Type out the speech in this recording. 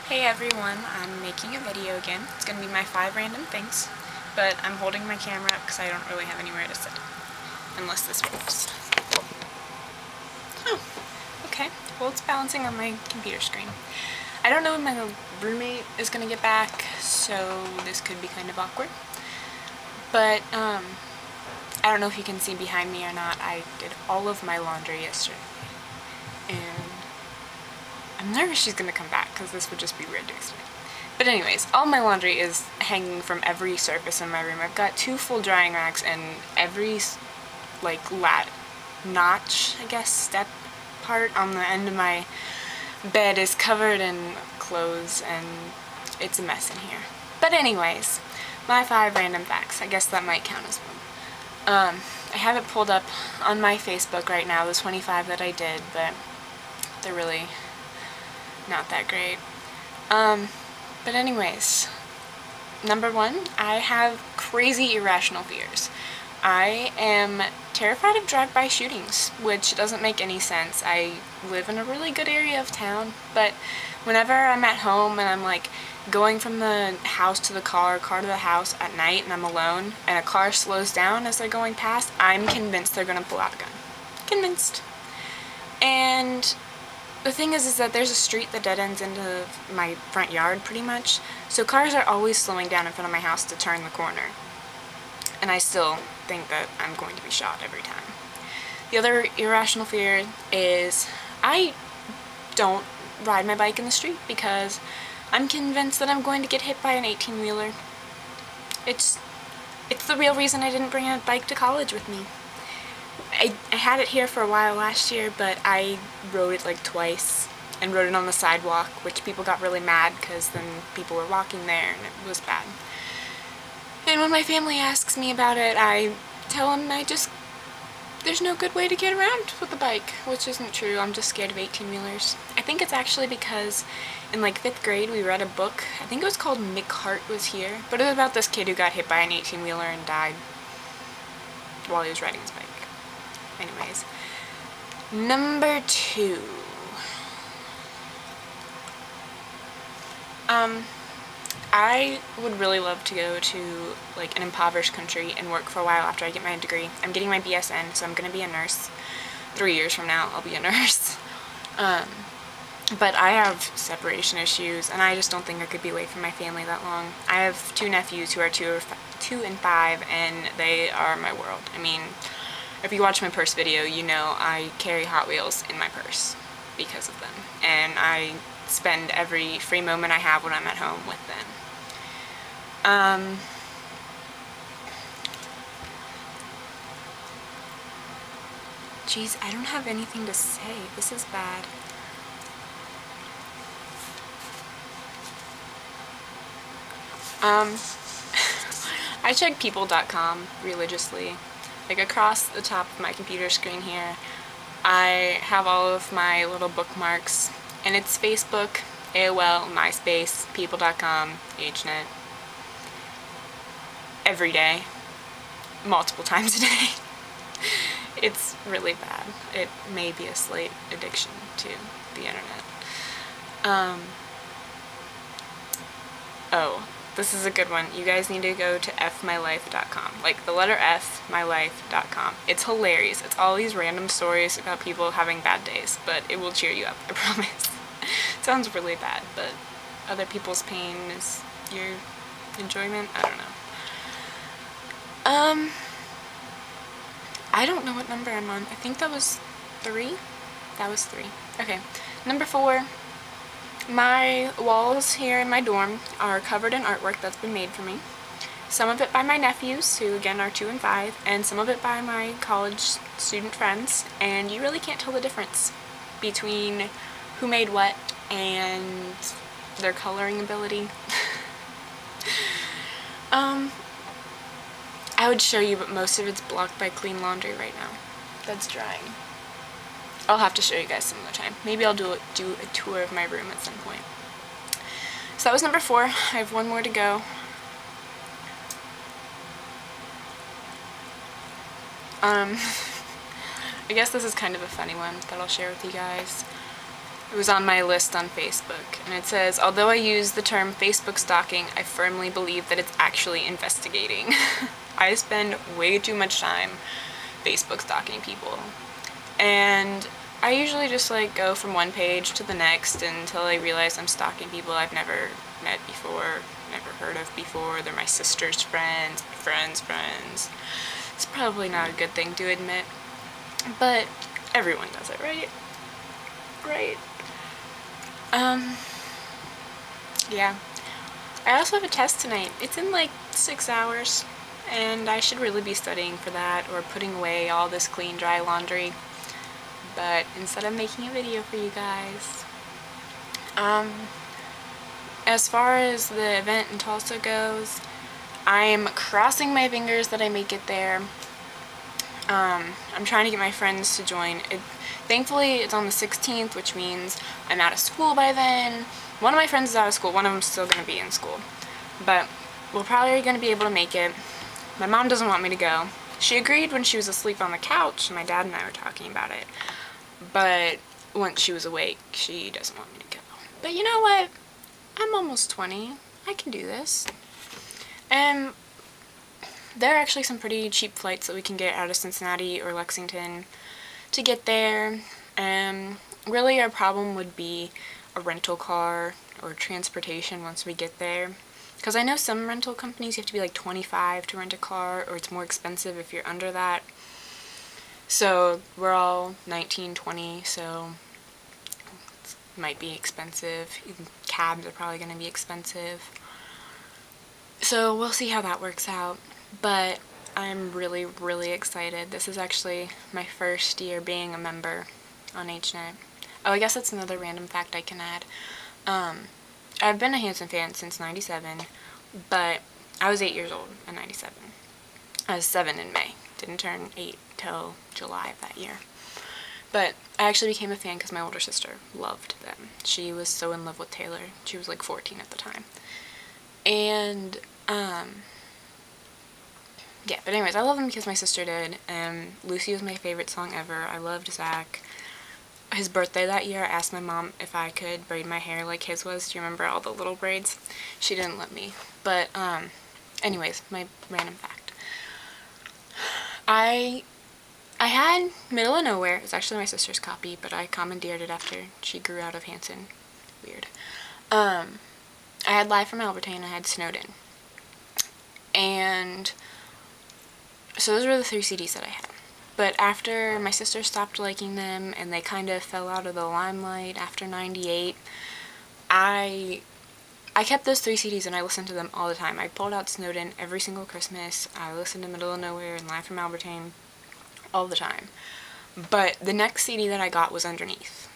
Hey everyone, I'm making a video again. It's going to be my 5 random things, but I'm holding my camera up because I don't really have anywhere to sit it. Unless this works. Oh, okay. Well, it's balancing on my computer screen. I don't know when my roommate is going to get back, so this could be kind of awkward. But, I don't know if you can see behind me or not. I did all of my laundry yesterday. And I'm nervous she's gonna come back because this would just be weird to explain. But anyways, all my laundry is hanging from every surface in my room. I've got 2 full drying racks and every like notch, I guess, step part on the end of my bed is covered in clothes and it's a mess in here. But anyways, my 5 random facts. I guess that might count as one. I have it pulled up on my Facebook right now, the 25 that I did, but they're really not that great. But anyways, number 1, I have crazy irrational fears. I am terrified of drive-by shootings, which doesn't make any sense. I live in a really good area of town, but whenever I'm at home and I'm like going from the house to the car to the house at night and I'm alone and a car slows down as they're going past, I'm convinced they're gonna pull out a gun. Convinced. And the thing is that there's a street that dead ends into my front yard pretty much, so cars are always slowing down in front of my house to turn the corner. And I still think that I'm going to be shot every time. The other irrational fear is I don't ride my bike in the street because I'm convinced that I'm going to get hit by an 18-wheeler. It's the real reason I didn't bring a bike to college with me. I had it here for a while last year, but I rode it like twice and rode it on the sidewalk, which people got really mad because then people were walking there and it was bad. And when my family asks me about it, I tell them there's no good way to get around with the bike, which isn't true. I'm just scared of 18-wheelers. I think it's actually because in like 5th grade we read a book, I think it was called Mick Hart Was Here, but it was about this kid who got hit by an 18-wheeler and died while he was riding his bike. Anyways, number 2. I would really love to go to like an impoverished country and work for a while after I get my degree. I'm getting my BSN, so I'm gonna be a nurse. 3 years from now, I'll be a nurse. But I have separation issues, and I just don't think I could be away from my family that long. I have 2 nephews who are 2 and 5, and they are my world. I mean, if you watch my purse video, you know I carry Hot Wheels in my purse because of them. And I spend every free moment I have when I'm at home with them. Geez, I don't have anything to say. This is bad. I check people.com religiously. Like across the top of my computer screen here, I have all of my little bookmarks, and it's Facebook, AOL, MySpace, people.com, HNet, every day, multiple times a day. It's really bad. It may be a slight addiction to the internet. Oh, this is a good one. You guys need to go to fmylife.com. Like the letter F, mylife.com. It's hilarious. It's all these random stories about people having bad days, but it will cheer you up, I promise. It sounds really bad, but other people's pain is your enjoyment? I don't know. I don't know what number I'm on. I think that was 3? That was 3. Okay. Number 4. My walls here in my dorm are covered in artwork that's been made for me. Some of it by my nephews, who again are 2 and 5, and some of it by my college student friends, and you really can't tell the difference between who made what and their coloring ability. I would show you, but most of it's blocked by clean laundry right now. That's drying. I'll have to show you guys some other time. Maybe I'll do a tour of my room at some point. So that was number 4. I have 1 more to go. I guess this is kind of a funny one that I'll share with you guys. It was on my list on Facebook, and it says, although I use the term Facebook stalking, I firmly believe that it's actually investigating. I spend way too much time Facebook stalking people, and I usually just like go from one page to the next until I realize I'm stalking people I've never met before, never heard of before. They're my sister's friends, my friend's friends. It's probably not a good thing to admit, but everyone does it, right? Right. Yeah. I also have a test tonight. It's in like 6 hours, and I should really be studying for that or putting away all this clean, dry laundry. But instead I'm making a video for you guys. As far as the event in Tulsa goes, I'm crossing my fingers that I make it there. I'm trying to get my friends to join. Thankfully, it's on the 16th, which means I'm out of school by then. One of my friends is out of school, one of them's still going to be in school. But we're probably going to be able to make it. My mom doesn't want me to go. She agreed when she was asleep on the couch, and my dad and I were talking about it. But once she was awake, she doesn't want me to go. But you know what? I'm almost 20. I can do this. And there are actually some pretty cheap flights that we can get out of Cincinnati or Lexington to get there. Really our problem would be a rental car or transportation once we get there. Because I know some rental companies you have to be like 25 to rent a car, or it's more expensive if you're under that. So we're all 19, 20, so it might be expensive. Even cabs are probably going to be expensive. So we'll see how that works out. But I'm really, really excited. This is actually my first year being a member on HNet. Oh, I guess that's another random fact I can add. I've been a Hanson fan since '97, but I was 8 years old in '97. I was 7 in May. Didn't turn 8 till July of that year. But I actually became a fan because my older sister loved them. She was so in love with Taylor. She was like 14 at the time. And, yeah, but anyways, I love them because my sister did. Lucy was my favorite song ever. I loved Zach. His birthday that year, I asked my mom if I could braid my hair like his was. Do you remember all the little braids? She didn't let me. But, anyways, my random fact. I had Middle of Nowhere. It's actually my sister's copy, but I commandeered it after she grew out of Hanson. Weird. I had Live from Albertine. I had Snowden. And so those were the 3 CDs that I had. But after my sister stopped liking them and they kind of fell out of the limelight after '98, I kept those 3 CDs and I listened to them all the time. I pulled out Snowden every single Christmas. I listened to Middle of Nowhere and Live from Albertine all the time. But the next CD that I got was Underneath.